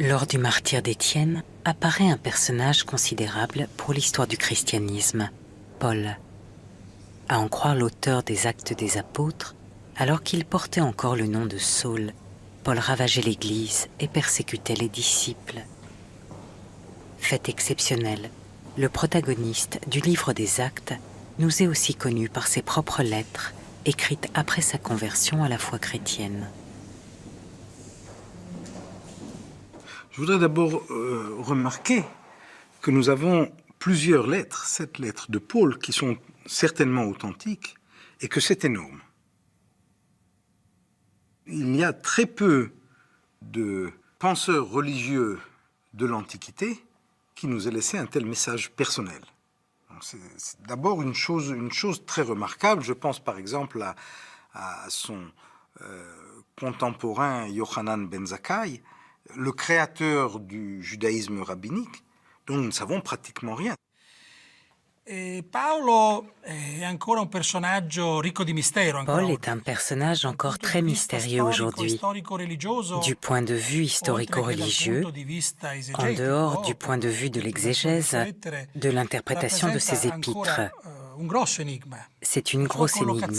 Lors du martyre d'Étienne, apparaît un personnage considérable pour l'histoire du christianisme, Paul. À en croire l'auteur des Actes des Apôtres, alors qu'il portait encore le nom de Saul, Paul ravageait l'Église et persécutait les disciples. Fait exceptionnel, le protagoniste du livre des Actes nous est aussi connu par ses propres lettres, écrites après sa conversion à la foi chrétienne. Je voudrais d'abord remarquer que nous avons plusieurs lettres, 7 lettres de Paul, qui sont certainement authentiques, et que c'est énorme. Il y a très peu de penseurs religieux de l'Antiquité qui nous aient laissé un tel message personnel. C'est d'abord une chose très remarquable. Je pense par exemple à son contemporain Yochanan ben Zakkai, le créateur du judaïsme rabbinique, dont nous ne savons pratiquement rien. Paul est un personnage encore très mystérieux aujourd'hui, Du point de vue historico-religieux, en dehors du point de vue de l'exégèse, de l'interprétation de ses épîtres. C'est une grosse énigme.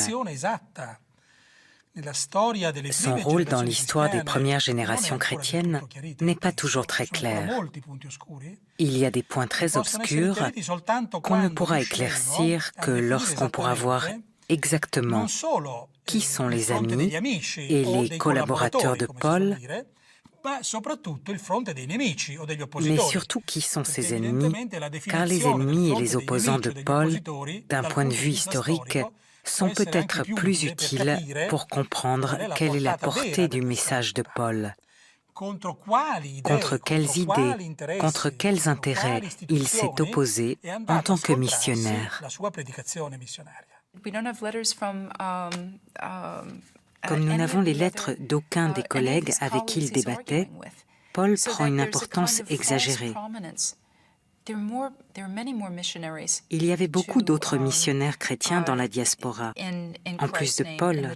Son rôle dans l'histoire des premières générations chrétiennes n'est pas toujours très clair. Il y a des points très obscurs qu'on ne pourra éclaircir que lorsqu'on pourra voir exactement qui sont les amis et les collaborateurs de Paul, mais surtout qui sont ses ennemis, car les ennemis et les opposants de Paul, d'un point de vue historique, sont peut-être plus utiles pour comprendre quelle est la portée du message de Paul. Contre quelles idées, contre quels intérêts il s'est opposé en tant que missionnaire. Comme nous n'avons les lettres d'aucun des collègues avec qui il débattait, Paul prend une importance exagérée. Il y avait beaucoup d'autres missionnaires chrétiens dans la diaspora, en plus de Paul.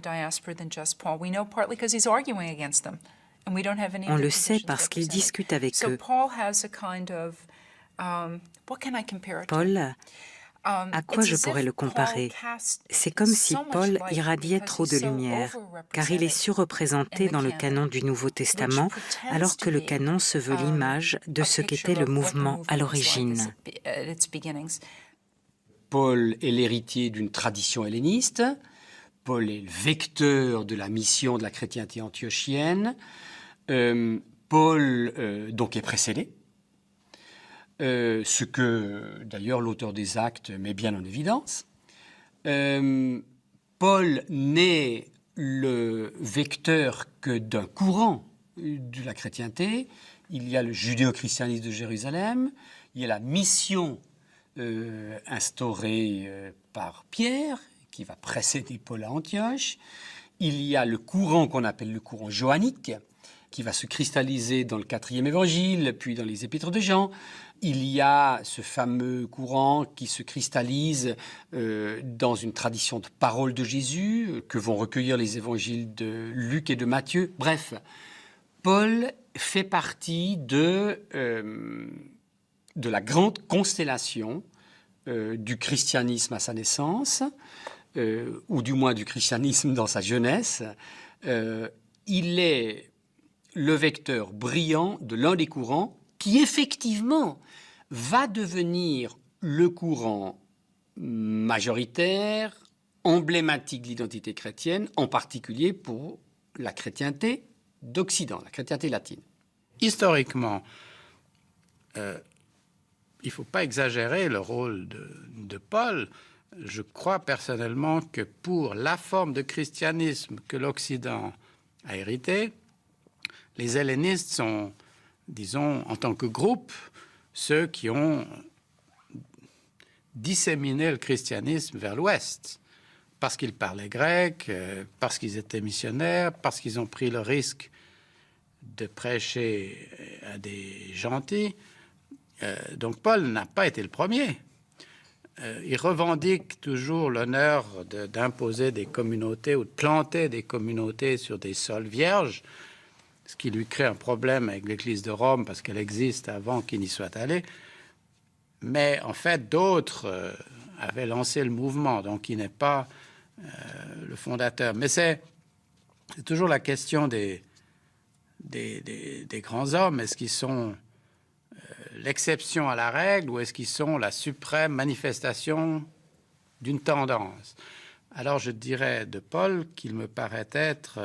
On le sait parce qu'il discute avec eux. Paul, à quoi je pourrais le comparer? C'est comme si Paul irradiait trop de lumière, car il est surreprésenté dans le canon du Nouveau Testament, alors que le canon se veut l'image de ce qu'était le mouvement à l'origine. Paul est l'héritier d'une tradition helléniste. Paul est le vecteur de la mission de la chrétienté antiochienne. Paul donc est précédé. Ce que, d'ailleurs, l'auteur des Actes met bien en évidence. Paul n'est le vecteur que d'un courant de la chrétienté. Il y a le judéo-christianisme de Jérusalem, il y a la mission instaurée par Pierre, qui va précéder Paul à Antioche. Il y a le courant qu'on appelle le courant johannique, qui va se cristalliser dans le 4e évangile, puis dans les épîtres de Jean. Il y a ce fameux courant qui se cristallise dans une tradition de parole de Jésus que vont recueillir les évangiles de Luc et de Matthieu. Bref, Paul fait partie de la grande constellation du christianisme à sa naissance, ou du moins du christianisme dans sa jeunesse. Il est le vecteur brillant de l'un des courants qui, effectivement, va devenir le courant majoritaire, emblématique de l'identité chrétienne, en particulier pour la chrétienté d'Occident, la chrétienté latine. Historiquement, il ne faut pas exagérer le rôle de Paul. Je crois personnellement que pour la forme de christianisme que l'Occident a hérité, les hellénistes sont, disons, en tant que groupe, ceux qui ont disséminé le christianisme vers l'Ouest, parce qu'ils parlaient grec, parce qu'ils étaient missionnaires, parce qu'ils ont pris le risque de prêcher à des gentils. Donc Paul n'a pas été le premier. Il revendique toujours l'honneur d'imposer des communautés ou de planter des communautés sur des sols vierges. ce qui lui crée un problème avec l'Église de Rome parce qu'elle existe avant qu'il n'y soit allé. Mais en fait, d'autres avaient lancé le mouvement, donc il n'est pas le fondateur. Mais c'est toujours la question des grands hommes. Est-ce qu'ils sont l'exception à la règle ou est-ce qu'ils sont la suprême manifestation d'une tendance? Alors je dirais de Paul qu'il me paraît être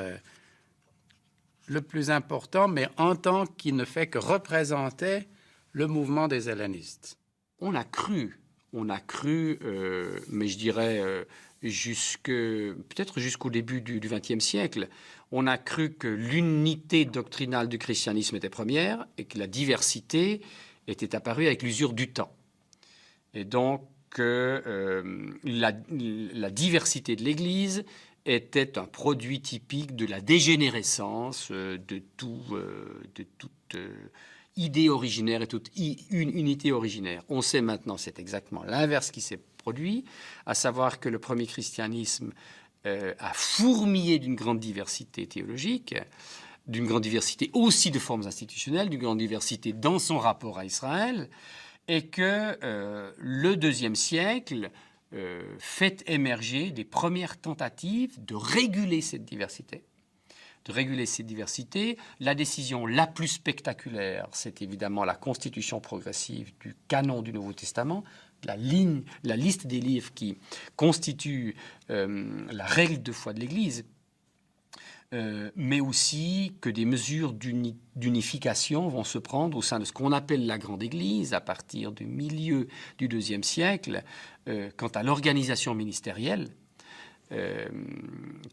le plus important, mais en tant qu'il ne fait que représenter le mouvement des hellénistes. On a cru, mais je dirais peut-être jusqu'au début du XXe siècle, on a cru que l'unité doctrinale du christianisme était première et que la diversité était apparue avec l'usure du temps. Et donc, la diversité de l'Église était un produit typique de la dégénérescence de toute idée originaire et toute unité originaire. On sait maintenant, c'est exactement l'inverse qui s'est produit, à savoir que le premier christianisme a fourmillé d'une grande diversité théologique, d'une grande diversité aussi de formes institutionnelles, d'une grande diversité dans son rapport à Israël, et que le deuxième siècle fait émerger des premières tentatives de réguler cette diversité. La décision la plus spectaculaire, c'est évidemment la constitution progressive du canon du Nouveau Testament, la liste des livres qui constituent la règle de foi de l'Église, mais aussi que des mesures d'unification vont se prendre au sein de ce qu'on appelle la Grande Église à partir du milieu du IIe siècle, quant à l'organisation ministérielle,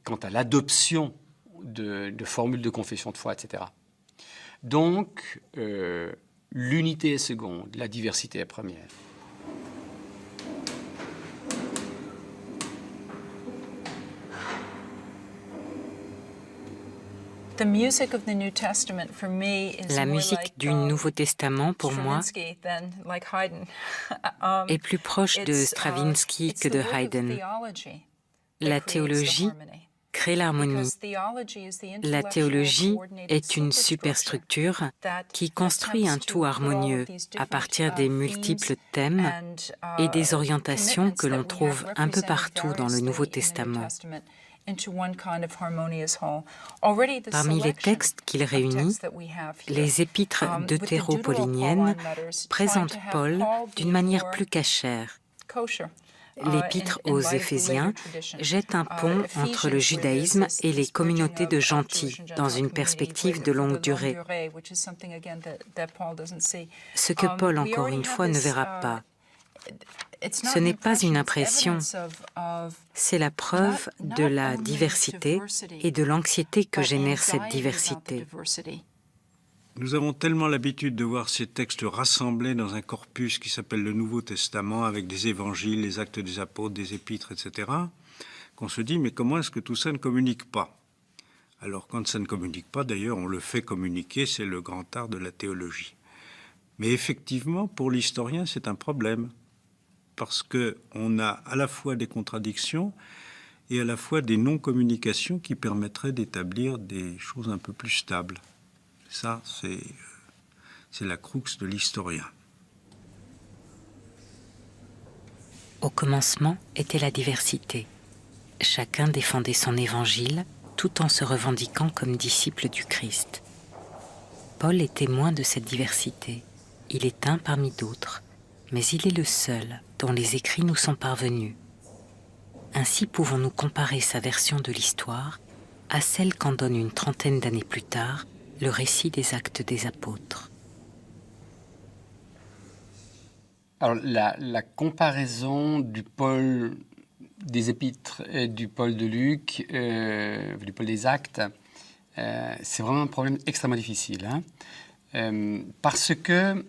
quant à l'adoption de formules de confession de foi, etc. Donc, l'unité est seconde, la diversité est première. La musique du Nouveau Testament, pour moi, est plus proche de Stravinsky que de Haydn. La théologie crée l'harmonie. La théologie est une superstructure qui construit un tout harmonieux à partir des multiples thèmes et des orientations que l'on trouve un peu partout dans le Nouveau Testament. Parmi les textes qu'il réunit, les épîtres deutéro-pauliniennes présentent Paul d'une manière plus cachère. L'épître aux Éphésiens jette un pont entre le judaïsme et les communautés de gentils dans une perspective de longue durée, ce que Paul, encore une fois, ne verra pas. Ce n'est pas une impression, c'est la preuve de la diversité et de l'anxiété que génère cette diversité. Nous avons tellement l'habitude de voir ces textes rassemblés dans un corpus qui s'appelle le Nouveau Testament, avec des évangiles, les actes des apôtres, des épîtres, etc., qu'on se dit, mais comment est-ce que tout ça ne communique pas? Alors, quand ça ne communique pas, d'ailleurs, on le fait communiquer, c'est le grand art de la théologie. Mais effectivement, pour l'historien, c'est un problème, parce qu'on a à la fois des contradictions et à la fois des non-communications qui permettraient d'établir des choses un peu plus stables. Ça, c'est la crux de l'historien. Au commencement était la diversité. Chacun défendait son évangile tout en se revendiquant comme disciple du Christ. Paul est témoin de cette diversité. Il est un parmi d'autres, mais il est le seul dont les écrits nous sont parvenus. Ainsi pouvons-nous comparer sa version de l'histoire à celle qu'en donne une trentaine d'années plus tard le récit des Actes des Apôtres. Alors, la comparaison du Paul des Épîtres et du Paul de Luc, du Paul des Actes, c'est vraiment un problème extrêmement difficile, parce que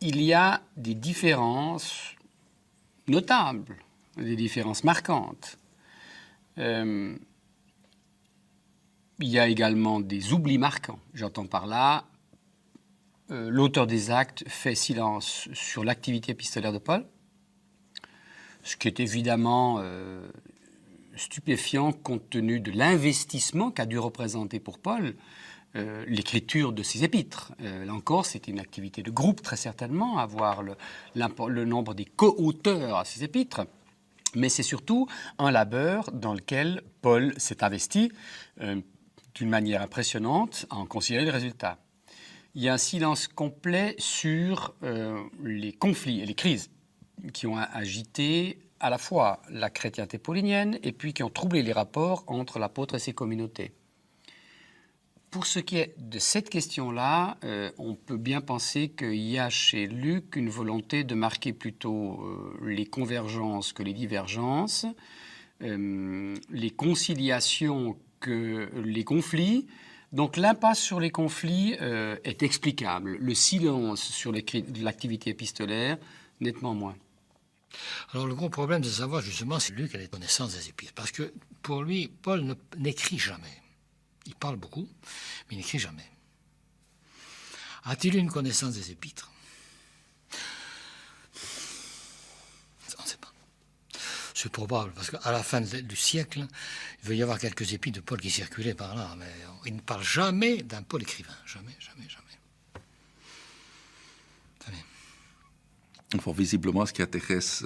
il y a des différences notables, des différences marquantes. Il y a également des oublis marquants. J'entends par là, l'auteur des Actes fait silence sur l'activité épistolaire de Paul, ce qui est évidemment stupéfiant compte tenu de l'investissement qu'a dû représenter pour Paul l'écriture de ses épîtres. Là encore, c'était une activité de groupe, très certainement, avoir le nombre des co-auteurs à ses épîtres. Mais c'est surtout un labeur dans lequel Paul s'est investi d'une manière impressionnante à en considérer les résultats. Il y a un silence complet sur les conflits et les crises qui ont agité à la fois la chrétienté paulinienne et puis qui ont troublé les rapports entre l'apôtre et ses communautés. Pour ce qui est de cette question-là, on peut bien penser qu'il y a chez Luc une volonté de marquer plutôt les convergences que les divergences, les conciliations que les conflits. Donc l'impasse sur les conflits est explicable. Le silence sur l'activité épistolaire, nettement moins. Alors le gros problème de savoir justement, c'est Luc a les connaissances des épîtres. Parce que pour lui, Paul n'écrit jamais. Il parle beaucoup, mais il n'écrit jamais. A-t-il une connaissance des épîtres? On ne sait pas. C'est probable, parce qu'à la fin du siècle, il va y avoir quelques épîtres de Paul qui circulaient par là, mais il ne parle jamais d'un Paul écrivain. Jamais, jamais, jamais. Jamais. Enfin, visiblement, ce qui intéresse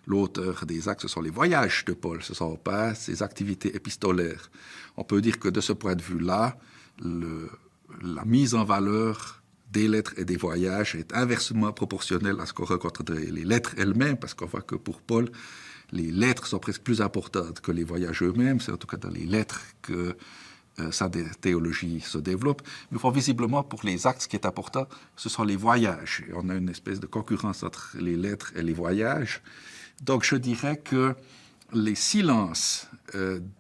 l'auteur des Actes, ce sont les voyages de Paul, ce ne sont pas ses activités épistolaires. On peut dire que de ce point de vue-là, la mise en valeur des lettres et des voyages est inversement proportionnelle à ce qu'on rencontre dans les lettres elles-mêmes, parce qu'on voit que pour Paul, les lettres sont presque plus importantes que les voyages eux-mêmes. C'est en tout cas dans les lettres que sa théologie se développe. Mais visiblement, pour les Actes, ce qui est important, ce sont les voyages. Et on a une espèce de concurrence entre les lettres et les voyages. Donc je dirais que les silences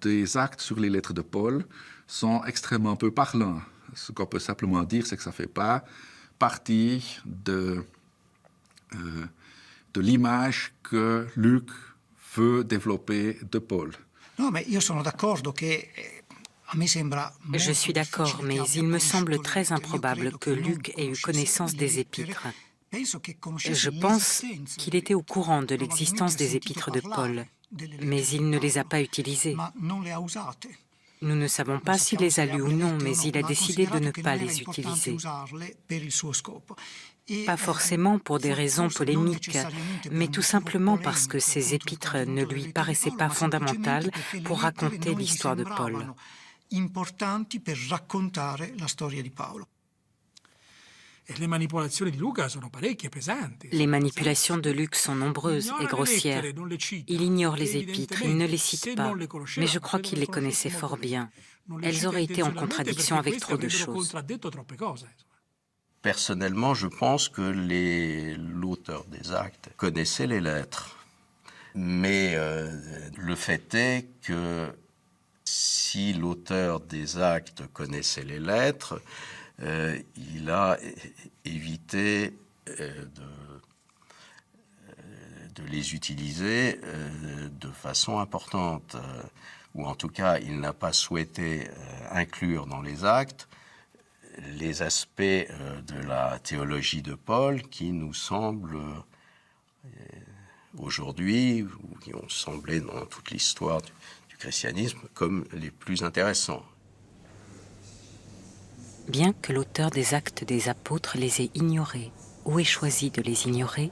des Actes sur les lettres de Paul sont extrêmement peu parlants. Ce qu'on peut simplement dire, c'est que ça ne fait pas partie de l'image que Luc veut développer de Paul. Non, mais je suis d'accord, mais il me semble très improbable que Luc ait eu connaissance des épîtres. Je pense qu'il était au courant de l'existence des épîtres de Paul, mais il ne les a pas utilisées. Nous ne savons pas s'il les a lues ou non, mais il a décidé de ne pas les utiliser. Pas forcément pour des raisons polémiques, mais tout simplement parce que ces épîtres ne lui paraissaient pas fondamentales pour raconter l'histoire de Paul. Les manipulations de Luc sont nombreuses et grossières. Il ignore les épîtres, il ne les cite pas, mais je crois qu'il les connaissait fort bien. Elles auraient été en contradiction avec trop de choses. Personnellement, je pense que l'auteur des Actes connaissait les lettres. Mais le fait est que si l'auteur des Actes connaissait les lettres, il a évité de les utiliser de façon importante, ou en tout cas, il n'a pas souhaité inclure dans les Actes les aspects de la théologie de Paul qui nous semblent aujourd'hui, ou qui ont semblé dans toute l'histoire du christianisme, comme les plus intéressants. Bien que l'auteur des Actes des Apôtres les ait ignorés ou ait choisi de les ignorer,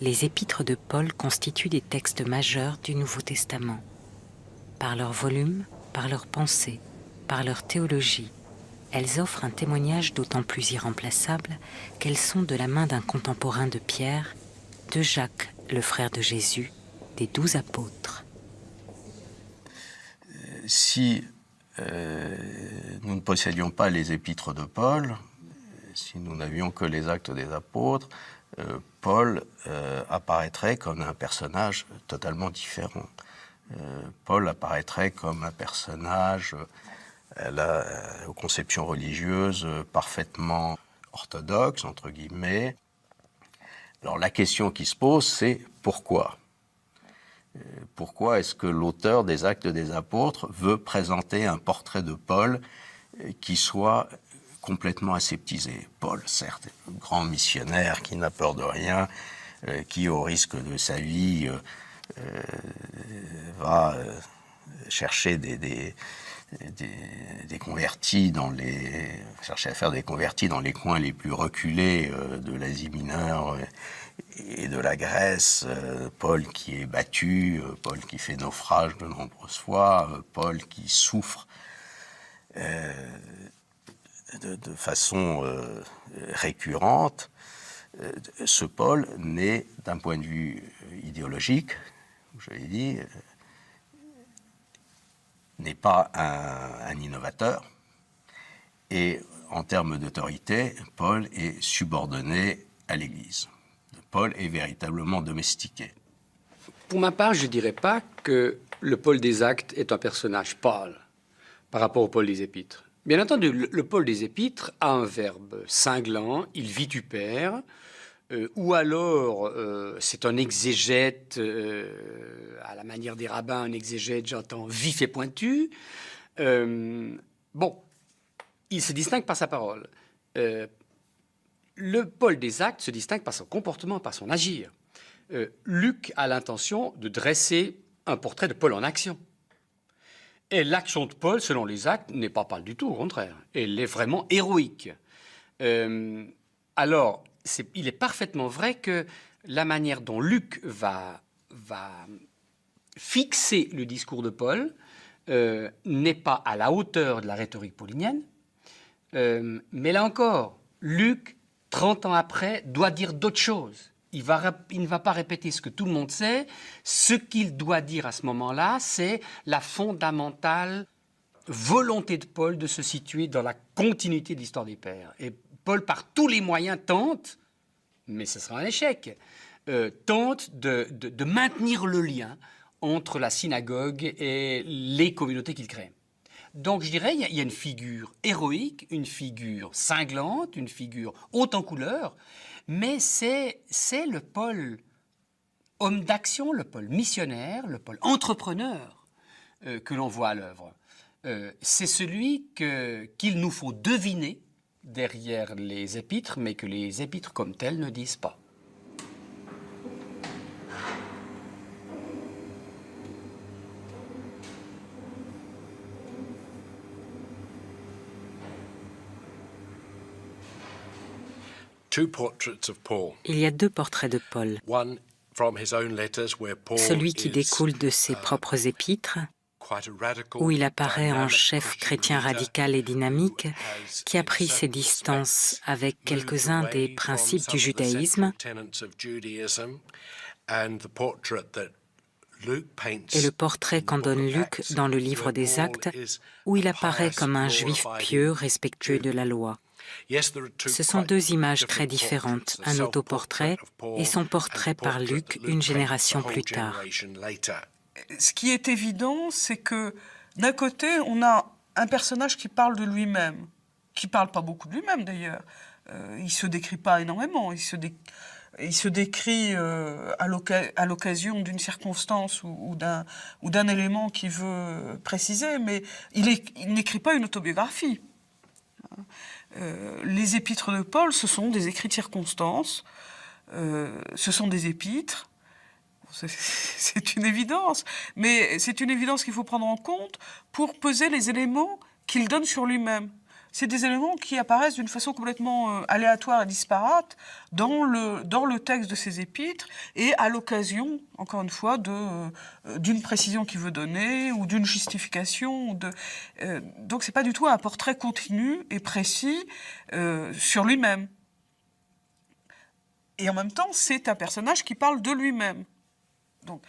les épîtres de Paul constituent des textes majeurs du Nouveau Testament. Par leur volume, par leur pensée, par leur théologie, elles offrent un témoignage d'autant plus irremplaçable qu'elles sont de la main d'un contemporain de Pierre, de Jacques, le frère de Jésus, des 12 apôtres. Si nous ne possédions pas les épîtres de Paul, si nous n'avions que les Actes des Apôtres, Paul apparaîtrait comme un personnage totalement différent. Paul apparaîtrait comme un personnage aux conceptions religieuses parfaitement orthodoxes, entre guillemets. Alors la question qui se pose, c'est pourquoi ? Pourquoi est-ce que l'auteur des Actes des Apôtres veut présenter un portrait de Paul qui soit complètement aseptisé? Paul, certes, grand missionnaire qui n'a peur de rien, qui au risque de sa vie va chercher des convertis chercher à faire des convertis dans les coins les plus reculés de l'Asie mineure et de la Grèce. Paul qui est battu, Paul qui fait naufrage de nombreuses fois, Paul qui souffre de façon récurrente. Ce Paul n'est, d'un point de vue idéologique, je l'ai dit, n'est pas un innovateur. Et en termes d'autorité, Paul est subordonné à l'Église. Paul est véritablement domestiqué. Pour ma part, je ne dirais pas que le Paul des Actes est un personnage pâle par rapport au Paul des Épîtres. Bien entendu, le Paul des Épîtres a un verbe cinglant, il vitupère, ou alors c'est un exégète, à la manière des rabbins, un exégète, j'entends, vif et pointu. Bon, il se distingue par sa parole. Le Paul des Actes se distingue par son comportement, par son agir. Luc a l'intention de dresser un portrait de Paul en action. Et l'action de Paul, selon les Actes, n'est pas pâle du tout, au contraire. Elle est vraiment héroïque. Alors, il est parfaitement vrai que la manière dont Luc va fixer le discours de Paul n'est pas à la hauteur de la rhétorique paulinienne. Mais là encore, Luc, 30 ans après, doit dire d'autres choses. Il ne va pas répéter ce que tout le monde sait. Ce qu'il doit dire à ce moment-là, c'est la fondamentale volonté de Paul de se situer dans la continuité de l'histoire des pères. Et Paul, par tous les moyens, tente, mais ce sera un échec, tente de maintenir le lien entre la synagogue et les communautés qu'il crée. Donc je dirais, il y a une figure héroïque, une figure cinglante, une figure haute en couleur, mais c'est le Paul homme d'action, le Paul missionnaire, le Paul entrepreneur que l'on voit à l'œuvre. C'est celui qu'il nous faut deviner derrière les épîtres, mais que les épîtres comme tels ne disent pas. Il y a 2 portraits de Paul. Celui qui découle de ses propres épîtres, où il apparaît en chef chrétien radical et dynamique, qui a pris ses distances avec quelques-uns des principes du judaïsme, et le portrait qu'en donne Luc dans le livre des Actes, où il apparaît comme un juif pieux, respectueux de la loi. Ce sont 2 images très différentes, un autoportrait et son portrait par Luc une génération plus tard. Ce qui est évident, c'est que d'un côté, on a un personnage qui parle de lui-même, qui parle pas beaucoup de lui-même d'ailleurs. Il se décrit pas énormément, il se décrit à l'occasion d'une circonstance ou d'un élément qu'il veut préciser, mais il n'écrit pas une autobiographie. Les épîtres de Paul, ce sont des écrits de circonstances, ce sont des épîtres. C'est une évidence, mais c'est une évidence qu'il faut prendre en compte pour peser les éléments qu'il donne sur lui-même. C'est des éléments qui apparaissent d'une façon complètement aléatoire et disparate dans le texte de ces épîtres et à l'occasion, encore une fois, d'une précision qu'il veut donner ou d'une justification. Donc c'est pas du tout un portrait continu et précis sur lui-même. Et en même temps, c'est un personnage qui parle de lui-même. Donc,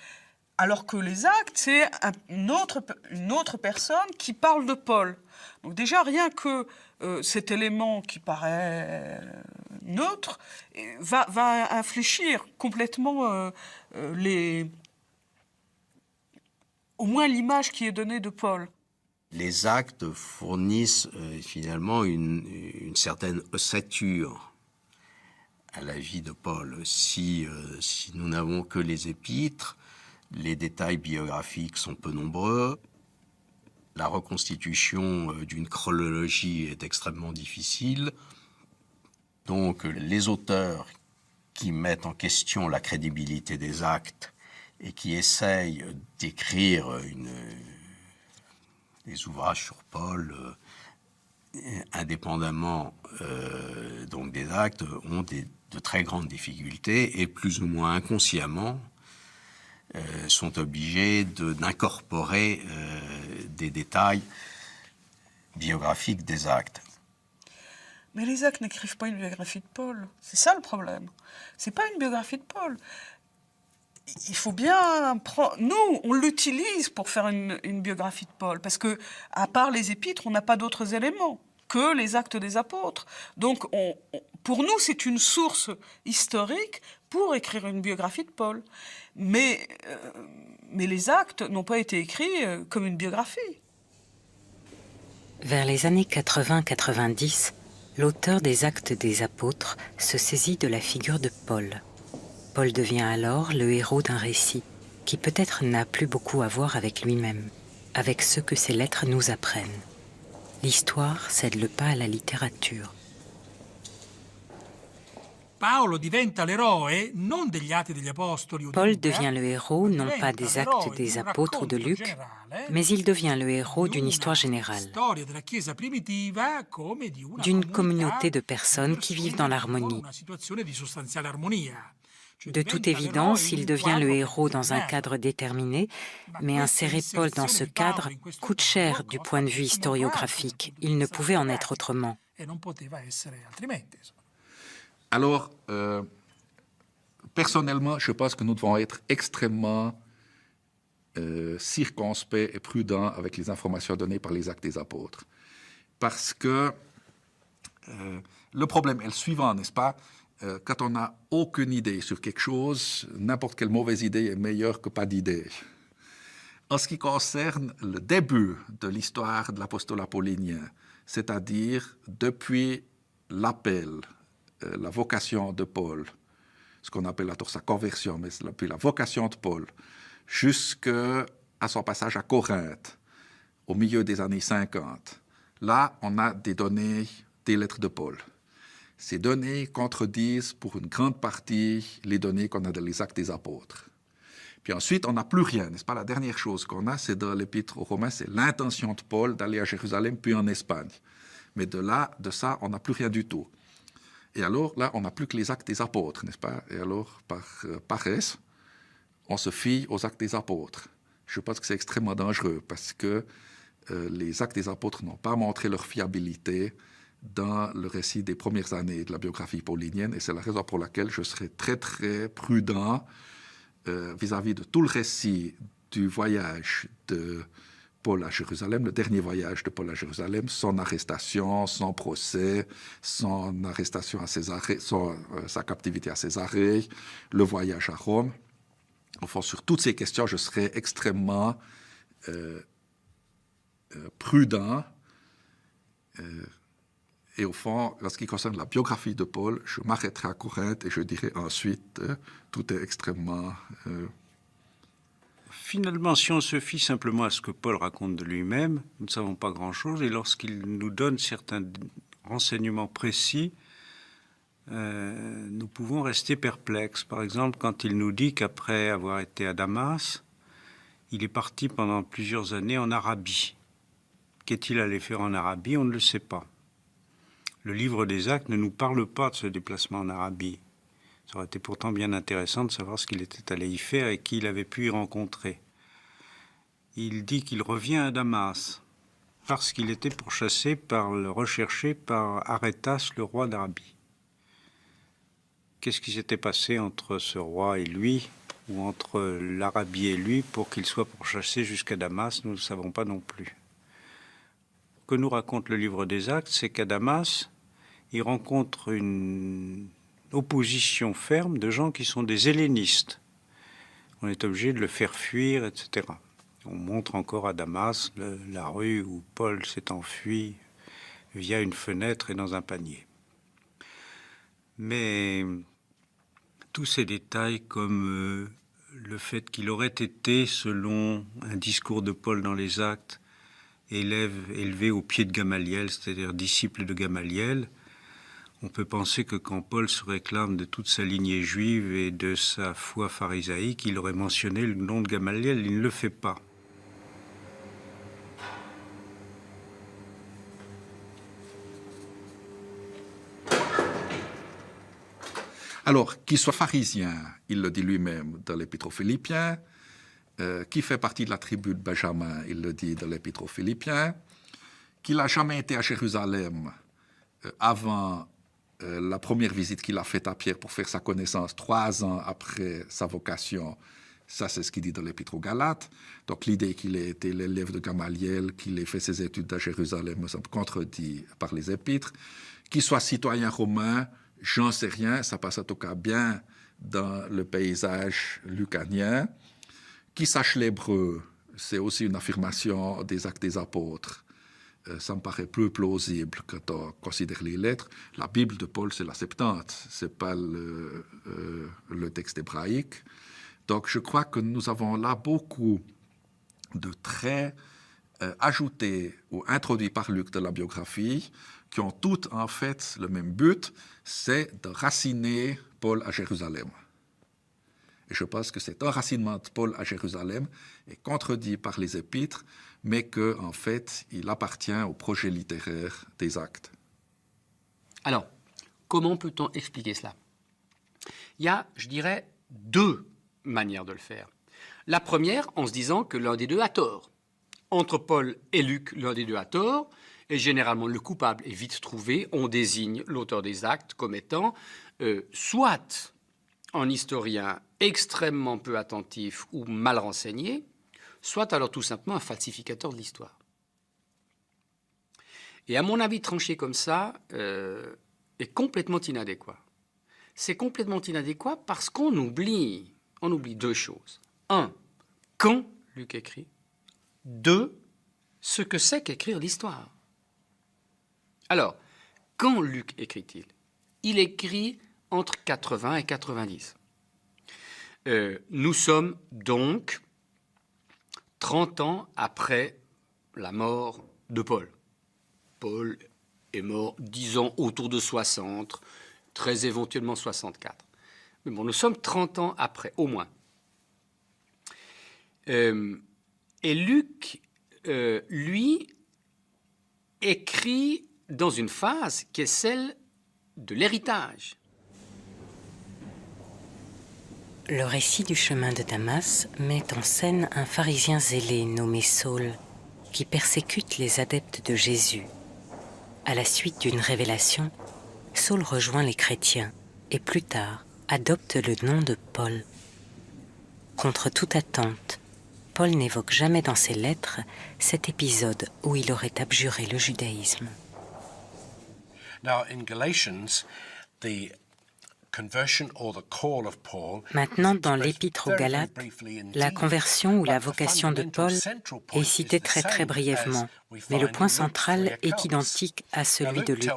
alors que les Actes, c'est une autre personne qui parle de Paul. Donc déjà, rien que cet élément qui paraît neutre va infléchir complètement au moins l'image qui est donnée de Paul. Les Actes fournissent finalement une certaine ossature à la vie de Paul. Si nous n'avons que les épîtres, les détails biographiques sont peu nombreux. La reconstitution d'une chronologie est extrêmement difficile. Donc les auteurs qui mettent en question la crédibilité des Actes et qui essayent d'écrire les ouvrages sur Paul, indépendamment donc des actes, ont de très grandes difficultés et plus ou moins inconsciemment sont obligés d'incorporer des détails biographiques des actes. Mais les actes n'écrivent pas une biographie de Paul. C'est ça le problème. C'est pas une biographie de Paul. Il faut bien prendre... Nous, on l'utilise pour faire une biographie de Paul, parce que, à part les épîtres, on n'a pas d'autres éléments que les actes des apôtres. Donc, pour nous, c'est une source historique pour écrire une biographie de Paul. Mais les actes n'ont pas été écrits comme une biographie. Vers les années 80-90, l'auteur des Actes des Apôtres se saisit de la figure de Paul. Paul devient alors le héros d'un récit qui peut-être n'a plus beaucoup à voir avec lui-même, avec ce que ses lettres nous apprennent. L'histoire cède le pas à la littérature. Paul devient le héros non pas des Actes des Apôtres ou de Luc, mais il devient le héros d'une histoire générale, d'une communauté de personnes qui vivent dans l'harmonie. De toute évidence, il devient le héros dans un cadre déterminé, mais insérer Paul dans ce cadre coûte cher du point de vue historiographique. Il ne pouvait en être autrement. Alors, personnellement, je pense que nous devons être extrêmement circonspects et prudents avec les informations données par les Actes des Apôtres. Parce que le problème est le suivant, n'est-ce pas? Quand on n'a aucune idée sur quelque chose, n'importe quelle mauvaise idée est meilleure que pas d'idée. En ce qui concerne le début de l'histoire de l'apostolat paulinien, c'est-à-dire depuis l'appel, la vocation de Paul, ce qu'on appelle alors sa conversion, mais c'est depuis la vocation de Paul, jusqu'à son passage à Corinthe, au milieu des années 50. Là, on a des données des lettres de Paul. Ces données contredisent pour une grande partie les données qu'on a dans les Actes des Apôtres. Puis ensuite, on n'a plus rien, n'est-ce pas? La dernière chose qu'on a, c'est dans l'Épître aux Romains, c'est l'intention de Paul d'aller à Jérusalem puis en Espagne. Mais de ça, on n'a plus rien du tout. Et alors, là, on n'a plus que les Actes des Apôtres, n'est-ce pas? Et alors, par paresse, on se fie aux Actes des Apôtres. Je pense que c'est extrêmement dangereux parce que les Actes des Apôtres n'ont pas montré leur fiabilité dans le récit des premières années de la biographie paulinienne, et c'est la raison pour laquelle je serai très, très prudent vis-à-vis de tout le récit du voyage de Paul à Jérusalem, le dernier voyage de Paul à Jérusalem, son arrestation, son procès, son arrestation à Césarée, sa captivité à Césarée, le voyage à Rome. Enfin, sur toutes ces questions, je serai extrêmement prudent. Et au fond, en ce qui concerne la biographie de Paul, je m'arrêterai à Corinthe et je dirai ensuite, tout est extrêmement... Finalement, si on se fie simplement à ce que Paul raconte de lui-même, nous ne savons pas grand-chose, et lorsqu'il nous donne certains renseignements précis, nous pouvons rester perplexes. Par exemple, quand il nous dit qu'après avoir été à Damas, il est parti pendant plusieurs années en Arabie. Qu'est-il allé faire en Arabie? On ne le sait pas. Le livre des Actes ne nous parle pas de ce déplacement en Arabie. Ça aurait été pourtant bien intéressant de savoir ce qu'il était allé y faire et qui il avait pu y rencontrer. Il dit qu'il revient à Damas parce qu'il était recherché par Arétas, le roi d'Arabie. Qu'est-ce qui s'était passé entre ce roi et lui, ou entre l'Arabie et lui, pour qu'il soit pourchassé jusqu'à Damas? Nous ne le savons pas non plus. Ce que nous raconte le livre des Actes, c'est qu'à Damas, il rencontre une opposition ferme de gens qui sont des hellénistes. On est obligé de le faire fuir, etc. On montre encore à Damas la rue où Paul s'est enfui via une fenêtre et dans un panier. Mais tous ces détails, comme le fait qu'il aurait été, selon un discours de Paul dans les Actes, élevé au pied de Gamaliel, c'est-à-dire disciple de Gamaliel, on peut penser que quand Paul se réclame de toute sa lignée juive et de sa foi pharisaïque, il aurait mentionné le nom de Gamaliel. Il ne le fait pas. Alors, qu'il soit pharisien, il le dit lui-même dans l'Épître aux Philippiens, qui fait partie de la tribu de Benjamin, il le dit dans l'Épître aux Philippiens, qu'il n'a jamais été à Jérusalem avant la première visite qu'il a faite à Pierre pour faire sa connaissance 3 ans après sa vocation. Ça, c'est ce qu'il dit dans l'Épître aux Galates. Donc, l'idée qu'il ait été l'élève de Gamaliel, qu'il ait fait ses études à Jérusalem, me semble contredit par les Épîtres. Qu'il soit citoyen romain, j'en sais rien, ça passe en tout cas bien dans le paysage lucanien. Qu'il sache l'hébreu, c'est aussi une affirmation des Actes des Apôtres. Ça me paraît plus plausible quand on considère les lettres. La Bible de Paul, c'est la Septante, ce n'est pas le texte hébraïque. Donc je crois que nous avons là beaucoup de traits ajoutés ou introduits par Luc de la biographie qui ont toutes en fait le même but, c'est de raciner Paul à Jérusalem. Et je pense que cet enracinement de Paul à Jérusalem est contredit par les Épîtres, mais qu'en fait, il appartient au projet littéraire des Actes. Alors, comment peut-on expliquer cela? Il y a, je dirais, 2 manières de le faire. La première, en se disant que l'un des deux a tort. Entre Paul et Luc, l'un des deux a tort, et généralement le coupable est vite trouvé. On désigne l'auteur des Actes comme étant soit un historien extrêmement peu attentif ou mal renseigné, soit alors tout simplement un falsificateur de l'histoire. Et à mon avis, tranché comme ça est complètement inadéquat. C'est complètement inadéquat parce qu'on oublie 2 choses. 1, quand Luc écrit. 2, ce que c'est qu'écrire l'histoire. Alors, quand Luc écrit-il? Il écrit entre 80 et 90. Nous sommes donc 30 ans après la mort de Paul. Paul est mort, disons, autour de 60, très éventuellement 64. Mais bon, nous sommes 30 ans après, au moins. Et Luc, lui, écrit dans une phase qui est celle de l'héritage. Le récit du chemin de Damas met en scène un pharisien zélé nommé Saul qui persécute les adeptes de Jésus. À la suite d'une révélation, Saul rejoint les chrétiens et plus tard adopte le nom de Paul. Contre toute attente, Paul n'évoque jamais dans ses lettres cet épisode où il aurait abjuré le judaïsme. Now, in Galatians, the conversion or the call of Paul. Maintenant, dans l'Épître aux Galates, la conversion ou la vocation de Paul est citée très très brièvement, mais le point central est identique à celui de Luc.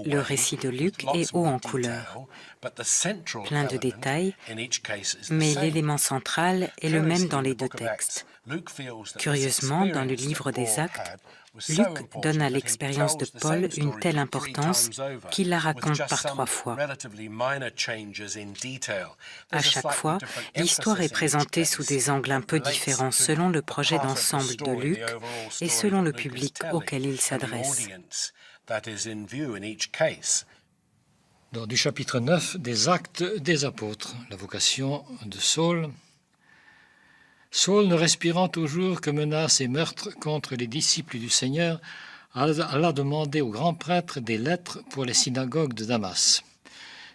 Le récit de Luc est haut en couleur, plein de détails, mais l'élément central est le même dans les 2 textes. Curieusement, dans le livre des Actes, Luc donne à l'expérience de Paul une telle importance qu'il la raconte par 3 fois. À chaque fois, l'histoire est présentée sous des angles un peu différents selon le projet d'ensemble de Luc et selon le public auquel il s'adresse. Dans du chapitre 9 des Actes des Apôtres, la vocation de Saul. Saul, ne respirant toujours que menaces et meurtres contre les disciples du Seigneur, alla demander au grand prêtre des lettres pour les synagogues de Damas.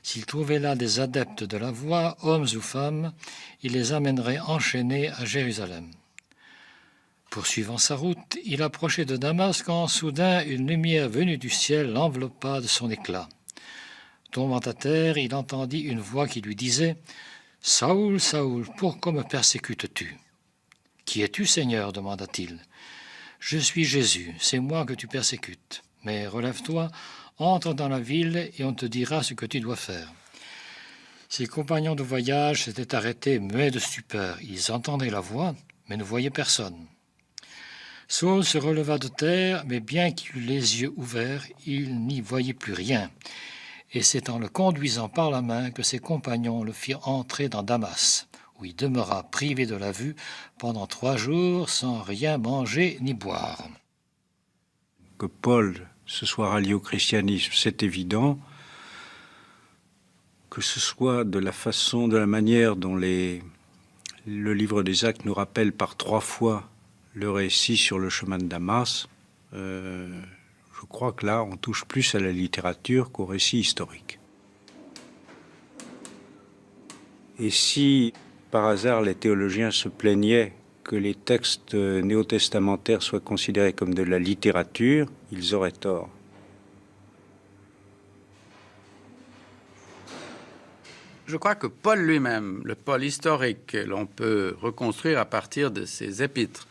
S'il trouvait là des adeptes de la voie, hommes ou femmes, il les amènerait enchaînés à Jérusalem. Poursuivant sa route, il approchait de Damas quand soudain une lumière venue du ciel l'enveloppa de son éclat. Tombant à terre, il entendit une voix qui lui disait « Saoul, Saoul, pourquoi me persécutes-tu » ? « Qui es-tu, Seigneur » demanda-t-il. « Je suis Jésus, c'est moi que tu persécutes. Mais relève-toi, entre dans la ville et on te dira ce que tu dois faire. » Ses compagnons de voyage s'étaient arrêtés muets de stupeur. Ils entendaient la voix, mais ne voyaient personne. Saul se releva de terre, mais bien qu'il eût les yeux ouverts, il n'y voyait plus rien. Et c'est en le conduisant par la main que ses compagnons le firent entrer dans Damas, où il demeura privé de la vue pendant 3 jours sans rien manger ni boire. Que Paul se soit rallié au christianisme, c'est évident. que ce soit de la manière dont le livre des Actes nous rappelle par 3 fois le récit sur le chemin de Damas, je crois que là, on touche plus à la littérature qu'au récit historique. Et si, par hasard, les théologiens se plaignaient que les textes néo-testamentaires soient considérés comme de la littérature, ils auraient tort. Je crois que Paul lui-même, le Paul historique, que l'on peut reconstruire à partir de ses épîtres,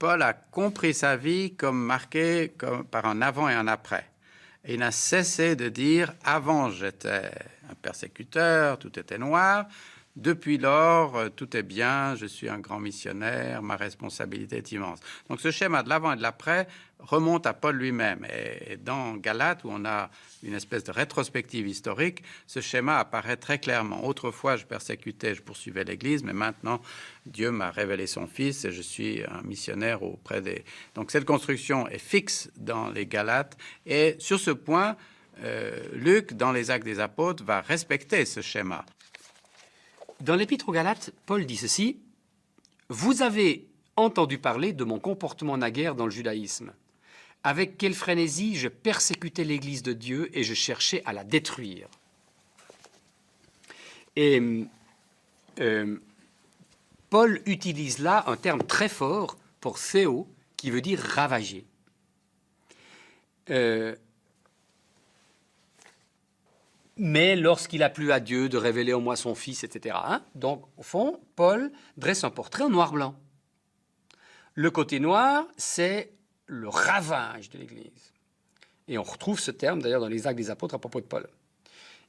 Paul a compris sa vie comme marquée par un avant et un après. Et il n'a cessé de dire « Avant, j'étais un persécuteur, tout était noir. Depuis lors, tout est bien, je suis un grand missionnaire, ma responsabilité est immense. » Donc ce schéma de l'avant et de l'après remonte à Paul lui-même. Et dans Galates, où on a une espèce de rétrospective historique, ce schéma apparaît très clairement. Autrefois, je persécutais, je poursuivais l'Église, mais maintenant, Dieu m'a révélé son Fils et je suis un missionnaire auprès des... Donc cette construction est fixe dans les Galates. Et sur ce point, Luc, dans les Actes des Apôtres, va respecter ce schéma. Dans l'Épître aux Galates, Paul dit ceci: « Vous avez entendu parler de mon comportement naguère dans le judaïsme. Avec quelle frénésie je persécutais l'Église de Dieu et je cherchais à la détruire. » Et Paul utilise là un terme très fort pour théo, qui veut dire ravager. Mais lorsqu'il a plu à Dieu de révéler en moi son Fils, etc. Donc, au fond, Paul dresse un portrait en noir-blanc. Le côté noir, c'est le ravage de l'Église. Et on retrouve ce terme, d'ailleurs, dans les Actes des Apôtres à propos de Paul.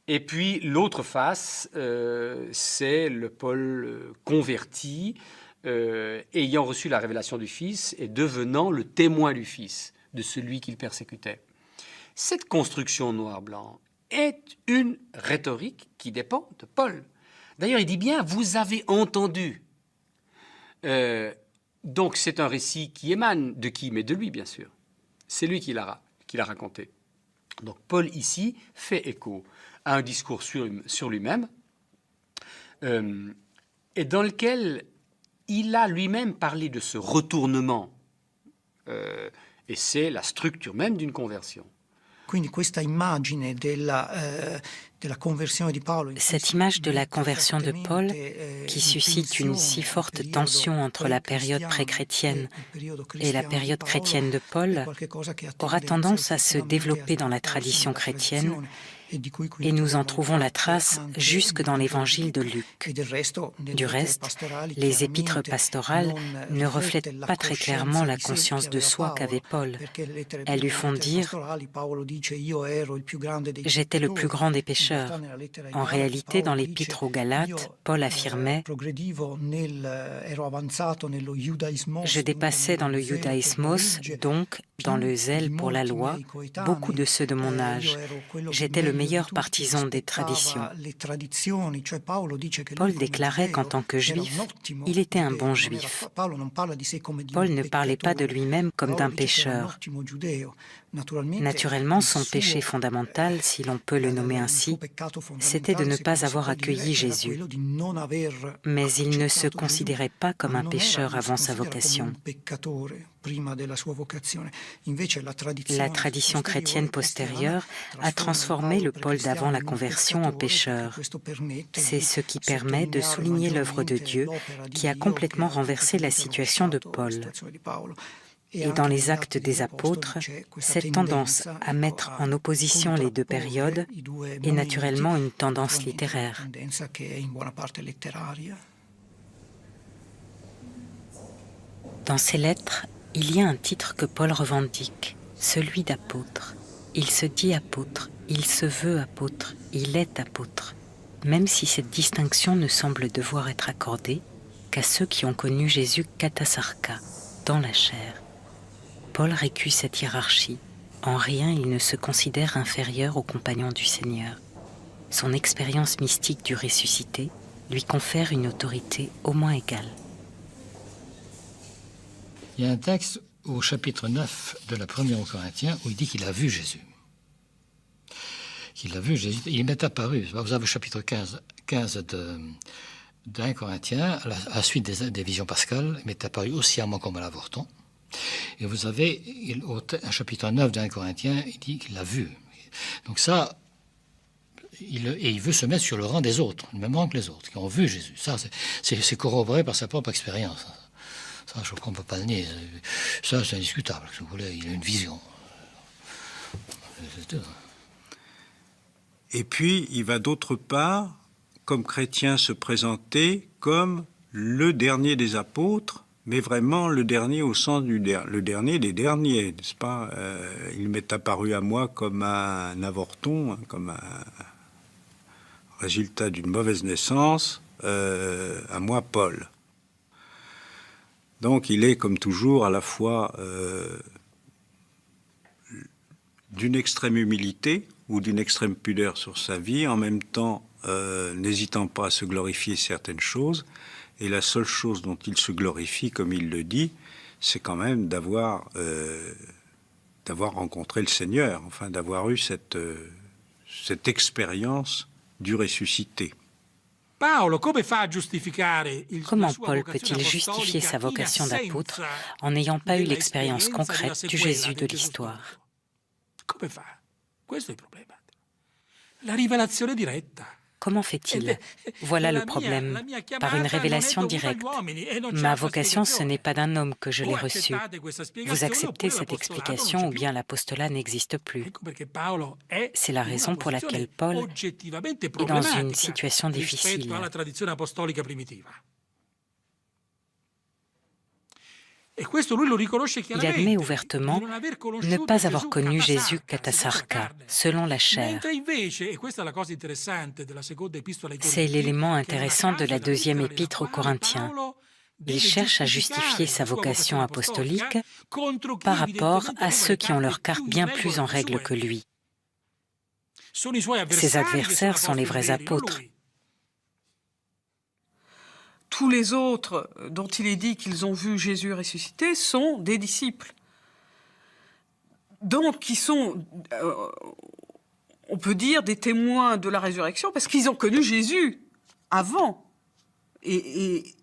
Et puis, l'autre face, c'est le Paul converti, ayant reçu la révélation du Fils et devenant le témoin du Fils, de celui qu'il persécutait. Cette construction noir-blanc est une rhétorique qui dépend de Paul. D'ailleurs, il dit bien « vous avez entendu ». Donc, c'est un récit qui émane de qui? Mais de lui, bien sûr. C'est lui qui l'a raconté. Donc, Paul, ici, fait écho à un discours sur lui-même et dans lequel il a lui-même parlé de ce retournement. Et c'est la structure même d'une conversion. Cette image de la conversion de Paul, qui suscite une si forte tension entre la période pré-chrétienne et la période chrétienne de Paul, aura tendance à se développer dans la tradition chrétienne, et nous en trouvons la trace jusque dans l'évangile de Luc. Du reste, les épîtres pastorales ne reflètent pas très clairement la conscience de soi qu'avait Paul. Elles lui font dire « J'étais le plus grand des pécheurs ». En réalité, dans l'épître aux Galates, Paul affirmait « Je dépassais dans le judaïsmos, donc dans le zèle pour la loi, beaucoup de ceux de mon âge. J'étais le meilleur partisan des traditions. » Paul déclarait qu'en tant que juif, il était un bon juif. Paul ne parlait pas de lui-même comme d'un pécheur. Naturellement, son péché fondamental, si l'on peut le nommer ainsi, c'était de ne pas avoir accueilli Jésus. Mais il ne se considérait pas comme un pécheur avant sa vocation. La tradition chrétienne postérieure a transformé le Paul d'avant la conversion en pécheur. C'est ce qui permet de souligner l'œuvre de Dieu qui a complètement renversé la situation de Paul. Et dans les Actes des Apôtres, cette tendance à mettre en opposition les deux périodes est naturellement une tendance littéraire. Dans ses lettres, il y a un titre que Paul revendique, celui d'apôtre. Il se dit apôtre, il se veut apôtre, il est apôtre, même si cette distinction ne semble devoir être accordée qu'à ceux qui ont connu Jésus katasarka, dans la chair. Paul récuse cette hiérarchie. En rien, il ne se considère inférieur aux compagnons du Seigneur. Son expérience mystique du ressuscité lui confère une autorité au moins égale. Il y a un texte au chapitre 9 de la première aux Corinthiens où il dit qu'il a vu Jésus. qu'il a vu Jésus. Il m'est apparu. Vous avez au chapitre 15 d'1 Corinthiens, à la suite des visions pascales, il m'est apparu aussi à moi comme à l'avorton. Et vous avez, au chapitre 9 d'1 Corinthiens, il dit qu'il l'a vu. Donc ça, il veut se mettre sur le rang des autres, le même rang que les autres, qui ont vu Jésus. Ça, c'est corroboré par sa propre expérience. Ça, je crois qu'on ne peut pas le nier. Ça, c'est indiscutable, si vous voulez. Il a une vision. Et puis, il va d'autre part, comme chrétien, se présenter comme le dernier des apôtres, mais vraiment le dernier au sens le dernier des derniers, n'est-ce pas? Il m'est apparu à moi comme un avorton, comme un résultat d'une mauvaise naissance, à moi, Paul. Donc, il est, comme toujours, à la fois d'une extrême humilité ou d'une extrême pudeur sur sa vie, en même temps n'hésitant pas à se glorifier certaines choses. Et la seule chose dont il se glorifie, comme il le dit, c'est quand même d'avoir rencontré le Seigneur, enfin d'avoir eu cette expérience du ressuscité. Comment Paul peut-il justifier sa vocation d'apôtre en n'ayant pas eu l'expérience concrète du Jésus de l'histoire? Comment fait-il? Voilà le problème. Par une révélation directe. Ma vocation, ce n'est pas d'un homme que je l'ai reçue. Vous acceptez cette explication ou bien l'apostolat n'existe plus. C'est la raison pour laquelle Paul est dans une situation difficile. Il admet ouvertement ne pas avoir connu Jésus katasarka, selon la chair. C'est l'élément intéressant de la deuxième épître aux Corinthiens. Il cherche à justifier sa vocation apostolique par rapport à ceux qui ont leur carte bien plus en règle que lui. Ses adversaires sont les vrais apôtres. Tous les autres dont il est dit qu'ils ont vu Jésus ressuscité sont des disciples. Donc, qui sont, on peut dire, des témoins de la résurrection parce qu'ils ont connu Jésus avant. Et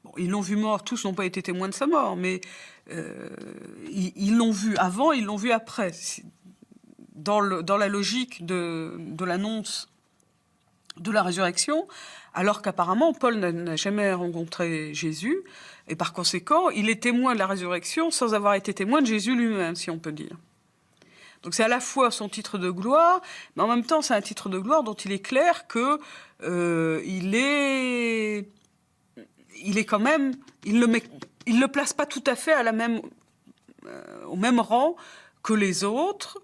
bon, ils l'ont vu mort, tous n'ont pas été témoins de sa mort, mais ils l'ont vu avant, ils l'ont vu après. Dans la logique de l'annonce de la résurrection, alors qu'apparemment, Paul n'a jamais rencontré Jésus, et par conséquent, il est témoin de la résurrection sans avoir été témoin de Jésus lui-même, si on peut dire. Donc c'est à la fois son titre de gloire, mais en même temps, c'est un titre de gloire dont il est clair que il est quand même, il le place pas tout à fait à au même rang que les autres.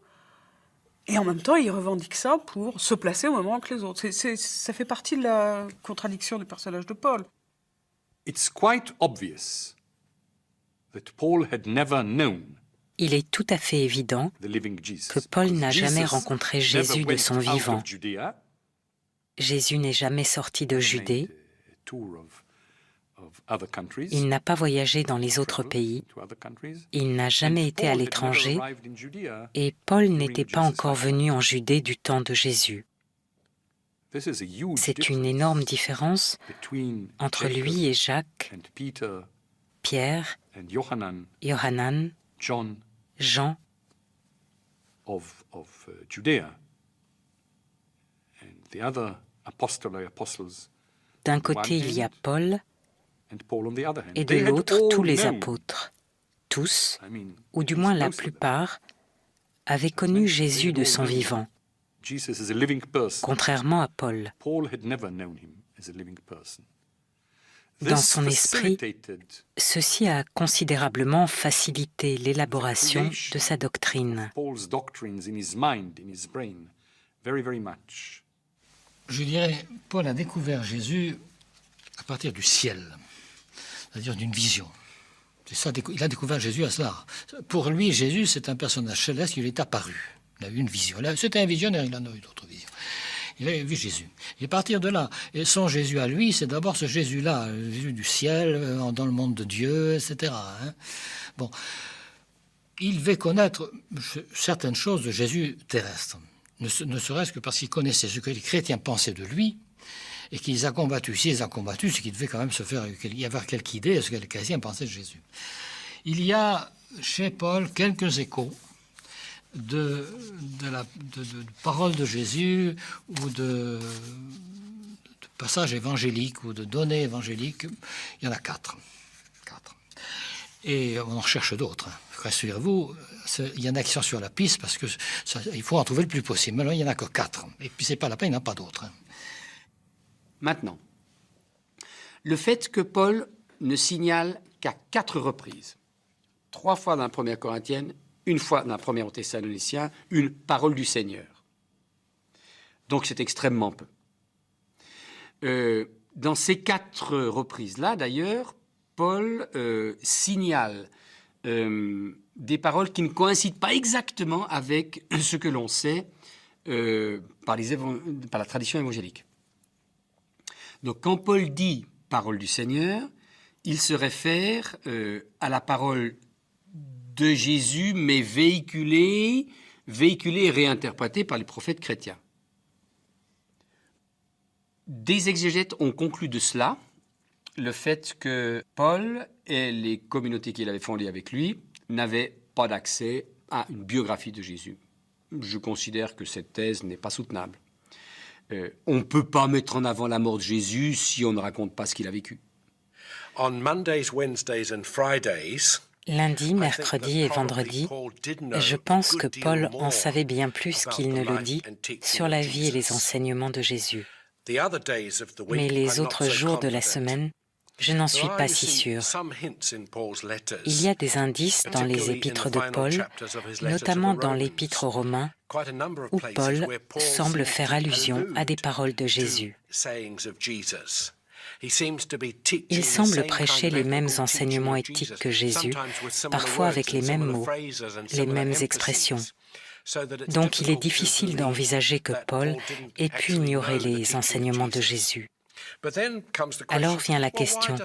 Et en même temps, il revendique ça pour se placer au même rang que les autres. Ça fait partie de la contradiction du personnage de Paul. It's quite obvious that Paul had never known Il est tout à fait évident que Paul n'a jamais rencontré Jésus de son vivant. Jésus n'est jamais sorti de Judée. Il n'a pas voyagé dans les autres pays. Il n'a jamais été à l'étranger. Et Paul n'était pas encore venu en Judée du temps de Jésus. C'est une énorme différence entre lui et Jacques, Pierre, Yohanan, Jean, d'un côté il y a Paul, et de l'autre tous les apôtres. Tous, ou du moins la plupart, avaient connu Jésus de son vivant, contrairement à Paul. Dans son esprit, ceci a considérablement facilité l'élaboration de sa doctrine. Je dirais, Paul a découvert Jésus à partir du ciel, c'est-à-dire d'une vision. C'est ça, il a découvert Jésus à cela. Pour lui, Jésus, c'est un personnage céleste, il est apparu. Il a eu une vision. C'était un visionnaire, il en a eu d'autres visions. Il a vu Jésus. Et à partir de là, et son Jésus à lui, c'est d'abord ce Jésus-là, le Jésus du ciel, dans le monde de Dieu, etc. Bon, il veut connaître certaines choses de Jésus terrestre. ne serait-ce que parce qu'il connaissait ce que les chrétiens pensaient de lui, et qu'il les a combattus. S'il les a combattus, c'est qu'il devait quand même y avoir quelque idée de ce que les chrétiens pensaient de Jésus. Il y a chez Paul quelques échos de paroles de Jésus ou de passages évangéliques ou de données évangéliques. Il y en a 4. Et on en recherche d'autres. Rassurez-vous, il y en a qui sont sur la piste parce qu'il faut en trouver le plus possible. Mais là, il n'y en a que 4. Et puis, c'est pas la peine, il n'y en a pas d'autres. Maintenant, le fait que Paul ne signale qu'à 4 reprises, 3 fois dans la première Corinthienne, 1 fois dans la première aux Thessaloniciens, une parole du Seigneur. Donc c'est extrêmement peu. Dans ces 4 reprises-là, d'ailleurs, Paul signale des paroles qui ne coïncident pas exactement avec ce que l'on sait par la tradition évangélique. Donc quand Paul dit « parole du Seigneur », il se réfère à la parole de Jésus, mais véhiculée et réinterprétée par les prophètes chrétiens. Des exégètes ont conclu de cela le fait que Paul et les communautés qu'il avait fondées avec lui n'avaient pas d'accès à une biographie de Jésus. Je considère que cette thèse n'est pas soutenable. On ne peut pas mettre en avant la mort de Jésus si on ne raconte pas ce qu'il a vécu. On Mondays, Wednesdays and Fridays, Lundi, mercredi et vendredi, je pense que Paul en savait bien plus qu'il ne le dit sur la vie et les enseignements de Jésus. Mais les autres jours de la semaine, je n'en suis pas si sûr. Il y a des indices dans les épîtres de Paul, notamment dans l'épître aux Romains, où Paul semble faire allusion à des paroles de Jésus. Il semble prêcher les mêmes enseignements éthiques que Jésus, parfois avec les mêmes mots, les mêmes expressions. Donc il est difficile d'envisager que Paul ait pu ignorer les enseignements de Jésus. Alors vient la question,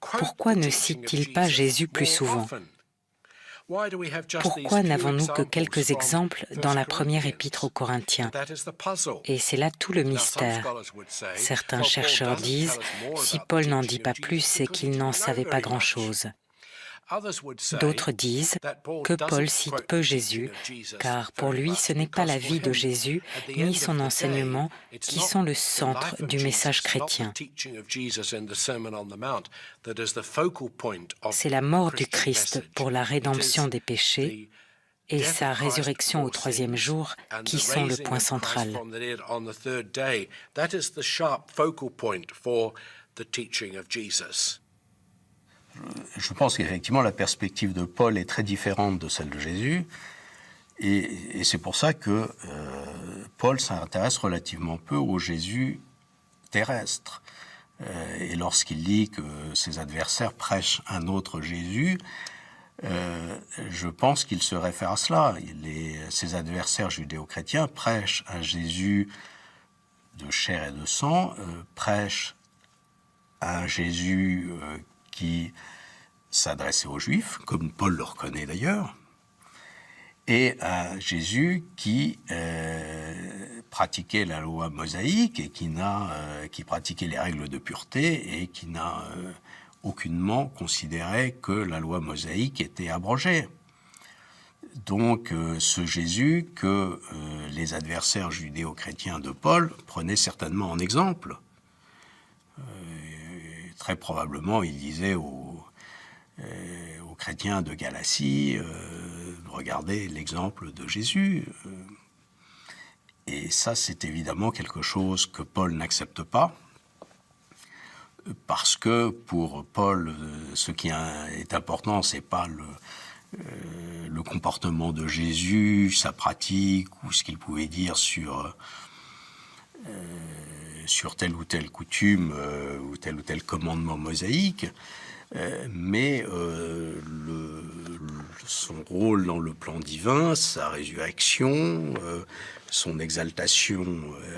pourquoi ne cite-t-il pas Jésus plus souvent ? Pourquoi n'avons-nous que quelques exemples dans la première épître aux Corinthiens ? Et c'est là tout le mystère. Certains chercheurs disent, si Paul n'en dit pas plus, c'est qu'il n'en savait pas grand-chose. D'autres disent que Paul cite peu Jésus, car pour lui, ce n'est pas la vie de Jésus ni son enseignement qui sont le centre du message chrétien. C'est la mort du Christ pour la rédemption des péchés et sa résurrection au 3e jour qui sont le point central. Je pense qu'effectivement, la perspective de Paul est très différente de celle de Jésus. Et c'est pour ça que Paul s'intéresse relativement peu au Jésus terrestre. Et lorsqu'il dit que ses adversaires prêchent un autre Jésus, je pense qu'il se réfère à cela. Ses adversaires judéo-chrétiens prêchent un Jésus de chair et de sang, prêchent un Jésus qui s'adressait aux Juifs, comme Paul le reconnaît d'ailleurs, et un Jésus qui pratiquait la loi mosaïque et qui pratiquait les règles de pureté et qui n'a aucunement considéré que la loi mosaïque était abrogée. Donc ce Jésus que les adversaires judéo-chrétiens de Paul prenaient certainement en exemple. Très probablement, il disait aux chrétiens de Galatie, regardez l'exemple de Jésus. Et ça, c'est évidemment quelque chose que Paul n'accepte pas, parce que pour Paul, ce qui est important, c'est pas le comportement de Jésus, sa pratique, ou ce qu'il pouvait dire sur telle ou telle coutume ou tel commandement mosaïque, mais son rôle dans le plan divin, sa résurrection, son exaltation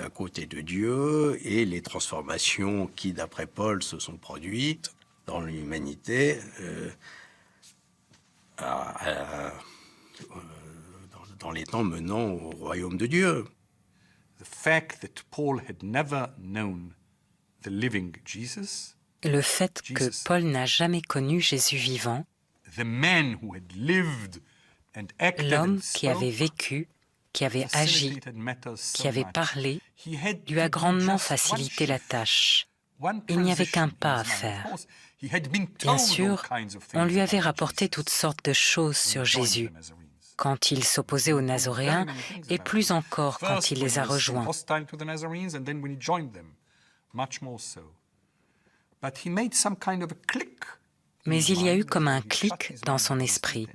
à côté de Dieu et les transformations qui, d'après Paul, se sont produites dans dans les temps menant au royaume de Dieu. The fact that Paul had never known the living Jesus, Le fait que Paul n'a jamais connu Jésus vivant, the man who had lived and acted l'homme and qui avait spoke, vécu, qui avait agi, facilitated matters so qui avait much. parlé, He had lui a to do grandement just one facilité la shift, tâche. one Il n'y avait qu'un transition pas in à his life. faire. Of course, he had been Bien told sûr, all kinds of on things lui avait about rapporté Jesus toutes sortes de choses sur when he joined Jésus the Nazarenes. quand il s'opposait aux Nazoréens et plus encore quand First, il when les a he was rejoints. hostile to the Nazarenes, and then when he joined them, much more so. But he made some kind of a click. Mais il y a eu comme un clic dans son esprit.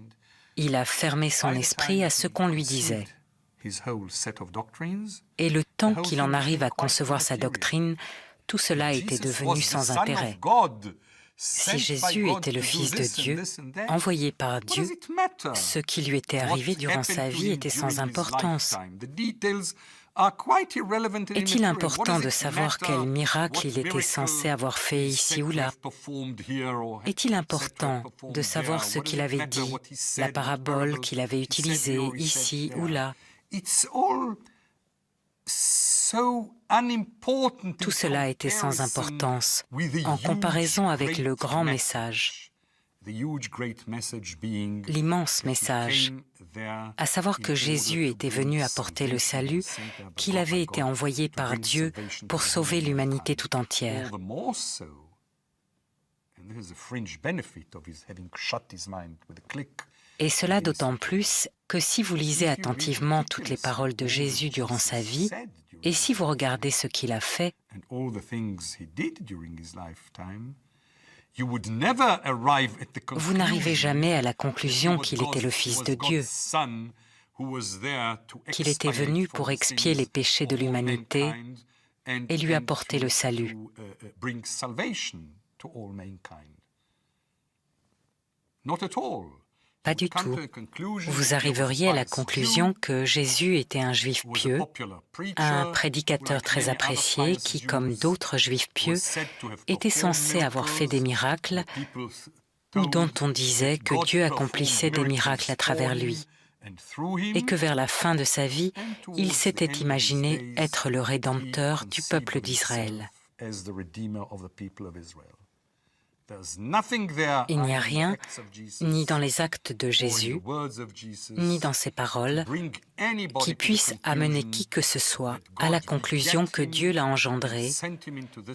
Il a fermé son esprit à ce qu'on lui disait. Et le temps qu'il en arrive à concevoir sa doctrine, tout cela était devenu sans intérêt. Si Jésus était le Fils de Dieu, envoyé par Dieu, ce qui lui était arrivé durant sa vie était sans importance. Est-il important de savoir quel miracle il était censé avoir fait ici ou là? Est-il important de savoir ce qu'il avait dit, la parabole qu'il avait utilisée ici ou là? Tout cela était sans importance en comparaison avec le grand message, l'immense message, à savoir que Jésus était venu apporter le salut, qu'il avait été envoyé par Dieu pour sauver l'humanité tout entière. Et cela d'autant plus que si vous lisez attentivement toutes les paroles de Jésus durant sa vie, et si vous regardez ce qu'il a fait, vous n'arrivez jamais à la conclusion qu'il était le Fils de Dieu, qu'il était venu pour expier les péchés de l'humanité et lui apporter le salut. Pas du tout. Vous arriveriez à la conclusion que Jésus était un juif pieux, un prédicateur très apprécié qui, comme d'autres juifs pieux, était censé avoir fait des miracles ou dont on disait que Dieu accomplissait des miracles à travers lui, et que vers la fin de sa vie, il s'était imaginé être le Rédempteur du peuple d'Israël. Il n'y a rien, ni dans les actes de Jésus, ni dans ses paroles, qui puisse amener qui que ce soit à la conclusion que Dieu l'a engendré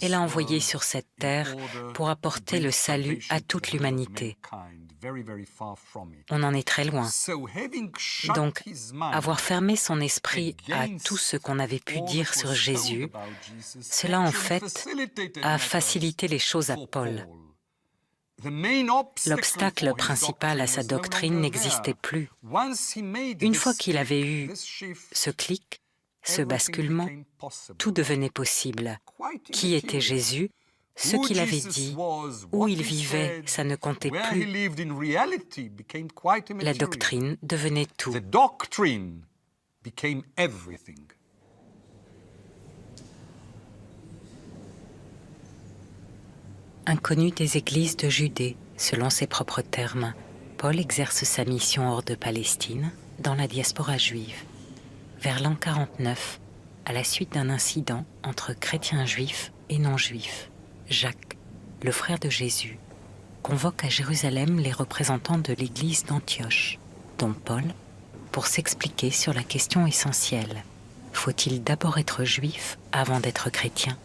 et l'a envoyé sur cette terre pour apporter le salut à toute l'humanité. On en est très loin. Donc, avoir fermé son esprit à tout ce qu'on avait pu dire sur Jésus, cela en fait a facilité les choses à Paul. L'obstacle principal à sa doctrine n'existait plus. Une fois qu'il avait eu ce clic, ce basculement, tout devenait possible. Qui était Jésus? Ce qu'il avait dit, où il vivait, ça ne comptait plus. La doctrine devenait tout. Inconnu des églises de Judée, selon ses propres termes, Paul exerce sa mission hors de Palestine, dans la diaspora juive. Vers l'an 49, à la suite d'un incident entre chrétiens juifs et non-juifs, Jacques, le frère de Jésus, convoque à Jérusalem les représentants de l'église d'Antioche, dont Paul, pour s'expliquer sur la question essentielle. Faut-il d'abord être juif avant d'être chrétien ?